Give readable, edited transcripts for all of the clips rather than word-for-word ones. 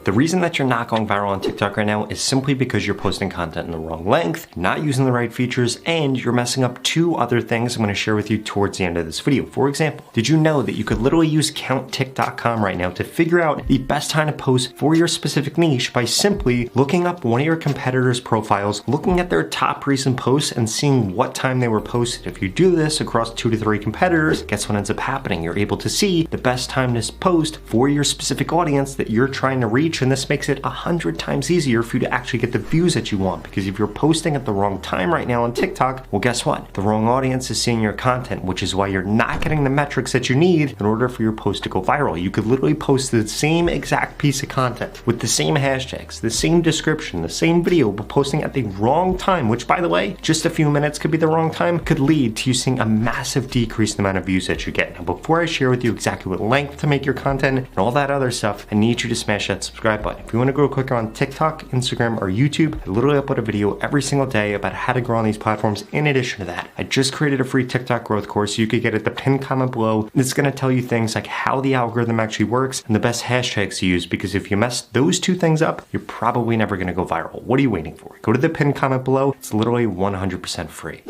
The reason that you're not going viral on TikTok right now is simply because you're posting content in the wrong length, not using the right features, and you're messing up two other things I'm going to share with you towards the end of this video. For example, did you know that you could literally use CountTick.com right now to figure out the best time to post for your specific niche by simply looking up one of your competitors' profiles, looking at their top recent posts, and seeing what time they were posted. If you do this across 2 to 3 competitors, guess what ends up happening? You're able to see the best time to post for your specific audience that you're trying to reach, and this makes it 100 times easier for you to actually get the views that you want. Because if you're posting at the wrong time right now on TikTok, well, guess what? The wrong audience is seeing your content, which is why you're not getting the metrics that you need in order for your post to go viral. You could literally post the same exact piece of content with the same hashtags, the same description, the same video, but posting at the wrong time, which, by the way, just a few minutes could be the wrong time, could lead to you seeing a massive decrease in the amount of views that you get. Now, before I share with you exactly what length to make your content and all that other stuff, I need you to smash that subscribe button. If you want to grow quicker on TikTok, Instagram, or YouTube, I literally upload a video every single day about how to grow on these platforms. In addition to that, I just created a free TikTok growth course you could get at the pinned comment below. It's going to tell you things like how the algorithm actually works and the best hashtags to use, because if you mess those two things up, you're probably never going to go viral. What are you waiting for? Go to the pinned comment below. It's literally 100% free.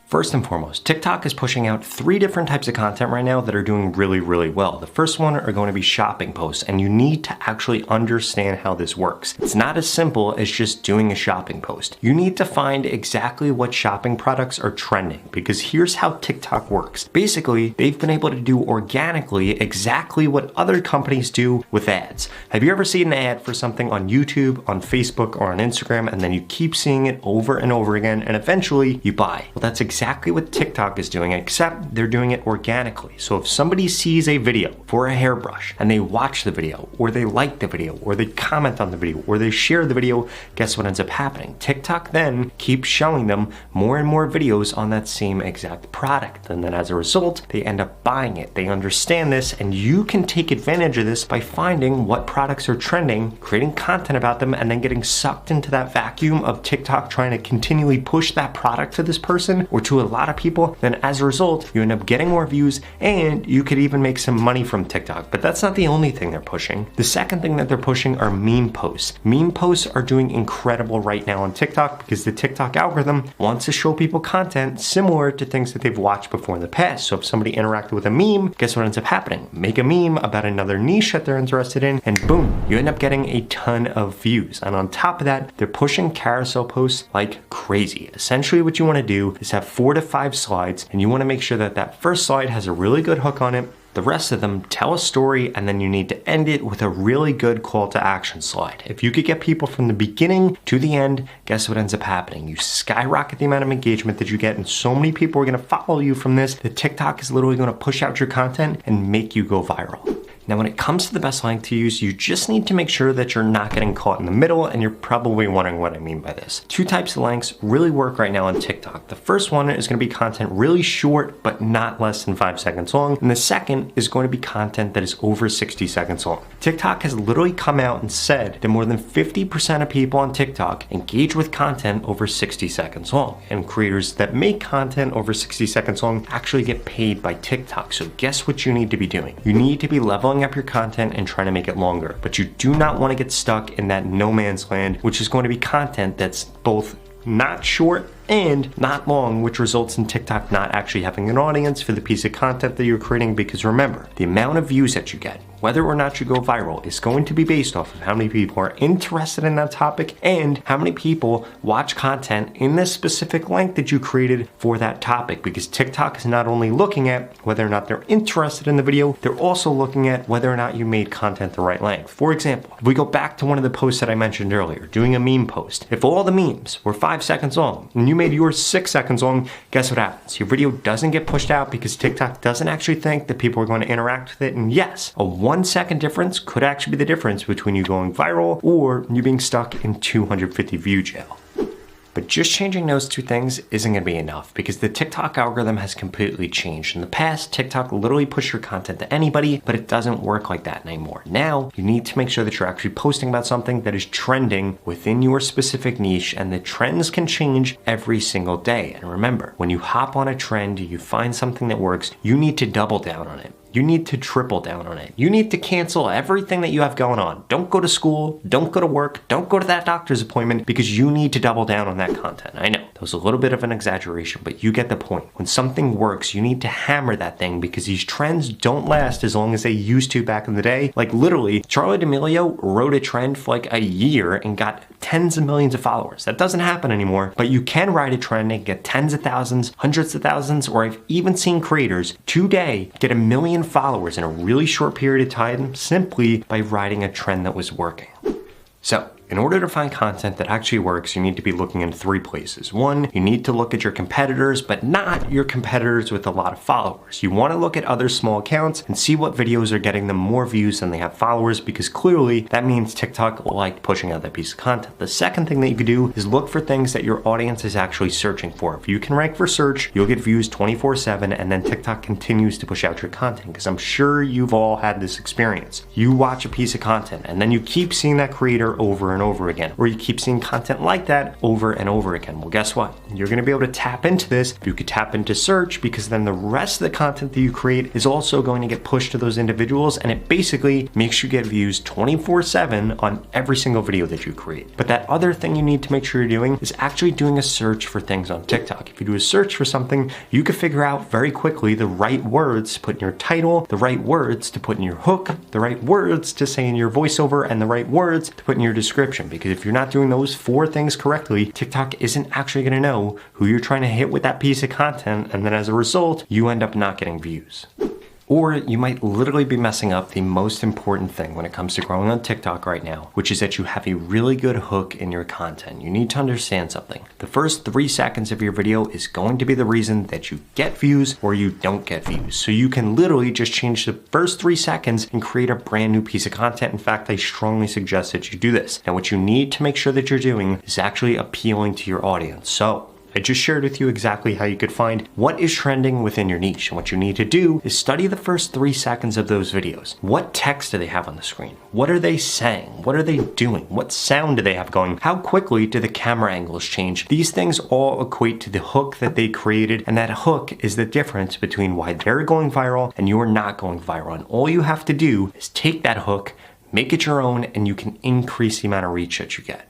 First and foremost, TikTok is pushing out 3 different types of content right now that are doing really, really well. The first one are going to be shopping posts, and you need to actually understand how this works. It's not as simple as just doing a shopping post. You need to find exactly what shopping products are trending, because here's how TikTok works. Basically, they've been able to do organically exactly what other companies do with ads. Have you ever seen an ad for something on YouTube, on Facebook, or on Instagram, and then you keep seeing it over and over again, and eventually you buy? Well, that's exactly what TikTok is doing, except they're doing it organically. So if somebody sees a video for a hairbrush and they watch the video, or they like the video, or they comment on the video, or they share the video, guess what ends up happening? TikTok then keeps showing them more and more videos on that same exact product. And then as a result, they end up buying it. They understand this, and you can take advantage of this by finding what products are trending, creating content about them, and then getting sucked into that vacuum of TikTok trying to continually push that product to this person or to a lot of people. Then as a result, you end up getting more views, and you could even make some money from TikTok. But that's not the only thing they're pushing. The second thing that they're pushing are meme posts. Meme posts are doing incredible right now on TikTok because the TikTok algorithm wants to show people content similar to things that they've watched before in the past. So if somebody interacted with a meme, guess what ends up happening? Make a meme about another niche that they're interested in, and boom, you end up getting a ton of views. And on top of that, they're pushing carousel posts like crazy. Essentially what you want to do is have 4 to 5 slides, and you want to make sure that that first slide has a really good hook on it. The rest of them tell a story, and then you need to end it with a really good call to action slide. If you could get people from the beginning to the end, guess what ends up happening? You skyrocket the amount of engagement that you get, and so many people are going to follow you from this that TikTok is literally going to push out your content and make you go viral. Now, when it comes to the best length to use, you just need to make sure that you're not getting caught in the middle, and you're probably wondering what I mean by this. 2 types of lengths really work right now on TikTok. The first one is going to be content really short, but not less than 5 seconds long. And the second is going to be content that is over 60 seconds long. TikTok has literally come out and said that more than 50% of people on TikTok engage with content over 60 seconds long. And creators that make content over 60 seconds long actually get paid by TikTok. So guess what you need to be doing? You need to be leveling up your content and trying to make it longer, but you do not want to get stuck in that no man's land, which is going to be content that's both not short and not long, which results in TikTok not actually having an audience for the piece of content that you're creating. Because remember, the amount of views that you get, whether or not you go viral, is going to be based off of how many people are interested in that topic and how many people watch content in this specific length that you created for that topic. Because TikTok is not only looking at whether or not they're interested in the video, they're also looking at whether or not you made content the right length. For example, if we go back to one of the posts that I mentioned earlier, doing a meme post, if all the memes were 5 seconds long and you made yours 6 seconds long, guess what happens? Your video doesn't get pushed out because TikTok doesn't actually think that people are going to interact with it. And yes, a 1 second difference could actually be the difference between you going viral or you being stuck in 250 view jail. But just changing those 2 things isn't going to be enough, because the TikTok algorithm has completely changed. In the past, TikTok literally pushed your content to anybody, but it doesn't work like that anymore. Now, you need to make sure that you're actually posting about something that is trending within your specific niche, and the trends can change every single day. And remember, when you hop on a trend, you find something that works, you need to double down on it. You need to triple down on it. You need to cancel everything that you have going on. Don't go to school, don't go to work, don't go to that doctor's appointment because you need to double down on that content. I know, that was a little bit of an exaggeration, but you get the point. When something works, you need to hammer that thing because these trends don't last as long as they used to back in the day. Like literally, Charli D'Amelio rode a trend for like a year and got tens of millions of followers. That doesn't happen anymore, but you can ride a trend and get tens of thousands, hundreds of thousands, or I've even seen creators today get 1 million followers in a really short period of time simply by riding a trend that was working. So, in order to find content that actually works, you need to be looking in 3 places. 1, you need to look at your competitors, but not your competitors with a lot of followers. You want to look at other small accounts and see what videos are getting them more views than they have followers, because clearly that means TikTok liked pushing out that piece of content. The second thing that you could do is look for things that your audience is actually searching for. If you can rank for search, you'll get views 24/7, and then TikTok continues to push out your content, because I'm sure you've all had this experience. You watch a piece of content, and then you keep seeing that creator over and over again, or you keep seeing content like that over and over again. Well, guess what? You're going to be able to tap into this if you could tap into search, because then the rest of the content that you create is also going to get pushed to those individuals, and it basically makes you get views 24/7 on every single video that you create. But that other thing you need to make sure you're doing is actually doing a search for things on TikTok. If you do a search for something, you can figure out very quickly the right words to put in your title, the right words to put in your hook, the right words to say in your voiceover, and the right words to put in your description. Because if you're not doing those 4 things correctly, TikTok isn't actually going to know who you're trying to hit with that piece of content, and then as a result, you end up not getting views. Or you might literally be messing up the most important thing when it comes to growing on TikTok right now, which is that you have a really good hook in your content. You need to understand something. The first 3 seconds of your video is going to be the reason that you get views or you don't get views. So you can literally just change the first 3 seconds and create a brand new piece of content. In fact, I strongly suggest that you do this. Now, what you need to make sure that you're doing is actually appealing to your audience. So I just shared with you exactly how you could find what is trending within your niche. And what you need to do is study the first 3 seconds of those videos. What text do they have on the screen? What are they saying? What are they doing? What sound do they have going? How quickly do the camera angles change? These things all equate to the hook that they created, and that hook is the difference between why they're going viral and you're not going viral. And all you have to do is take that hook, make it your own, and you can increase the amount of reach that you get.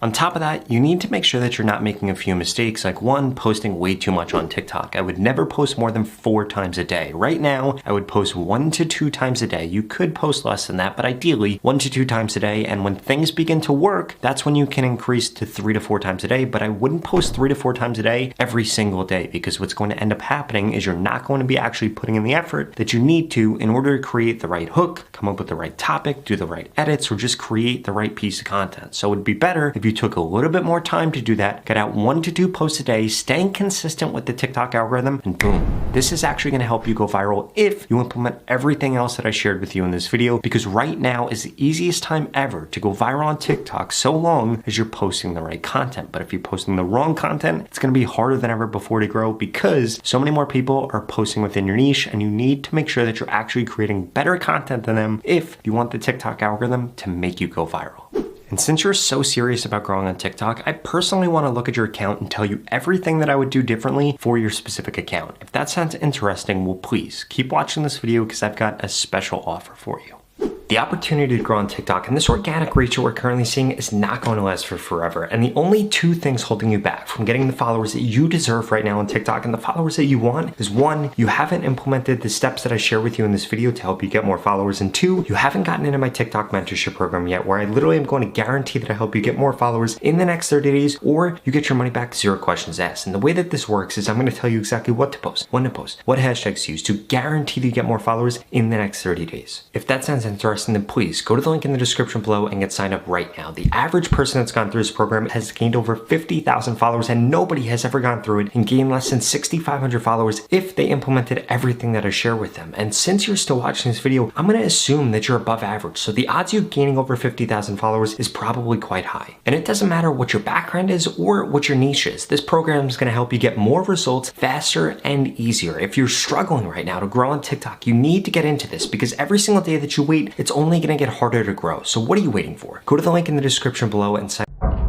On top of that, you need to make sure that you're not making a few mistakes, like 1, posting way too much on TikTok. I would never post more than 4 times a day. Right now, I would post 1 to 2 times a day. You could post less than that, but ideally 1 to 2 times a day. And when things begin to work, that's when you can increase to 3 to 4 times a day. But I wouldn't post 3 to 4 times a day every single day, because what's going to end up happening is you're not going to be actually putting in the effort that you need to in order to create the right hook, come up with the right topic, do the right edits, or just create the right piece of content. So it'd be better if you took a little bit more time to do that, get out 1 to 2 posts a day, staying consistent with the TikTok algorithm, and boom. This is actually going to help you go viral if you implement everything else that I shared with you in this video, because right now is the easiest time ever to go viral on TikTok, so long as you're posting the right content. But if you're posting the wrong content, it's going to be harder than ever before to grow, because so many more people are posting within your niche, and you need to make sure that you're actually creating better content than them if you want the TikTok algorithm to make you go viral. And since you're so serious about growing on TikTok, I personally want to look at your account and tell you everything that I would do differently for your specific account. If that sounds interesting, well, please keep watching this video, because I've got a special offer for you. The opportunity to grow on TikTok and this organic reach that we're currently seeing is not going to last for forever. And the only 2 things holding you back from getting the followers that you deserve right now on TikTok and the followers that you want is 1, you haven't implemented the steps that I share with you in this video to help you get more followers. And 2, you haven't gotten into my TikTok mentorship program yet, where I literally am going to guarantee that I help you get more followers in the next 30 days, or you get your money back, 0 questions asked. And the way that this works is I'm going to tell you exactly what to post, when to post, what hashtags to use to guarantee that you get more followers in the next 30 days. If that sounds interesting, then please go to the link in the description below and get signed up right now. The average person that's gone through this program has gained over 50,000 followers, and nobody has ever gone through it and gained less than 6,500 followers if they implemented everything that I share with them. And since you're still watching this video, I'm going to assume that you're above average. So the odds of you gaining over 50,000 followers is probably quite high. And it doesn't matter what your background is or what your niche is. This program is going to help you get more results faster and easier. If you're struggling right now to grow on TikTok, you need to get into this, because every single day that you wait, it's only going to get harder to grow. So what are you waiting for? Go to the link in the description below and sign up.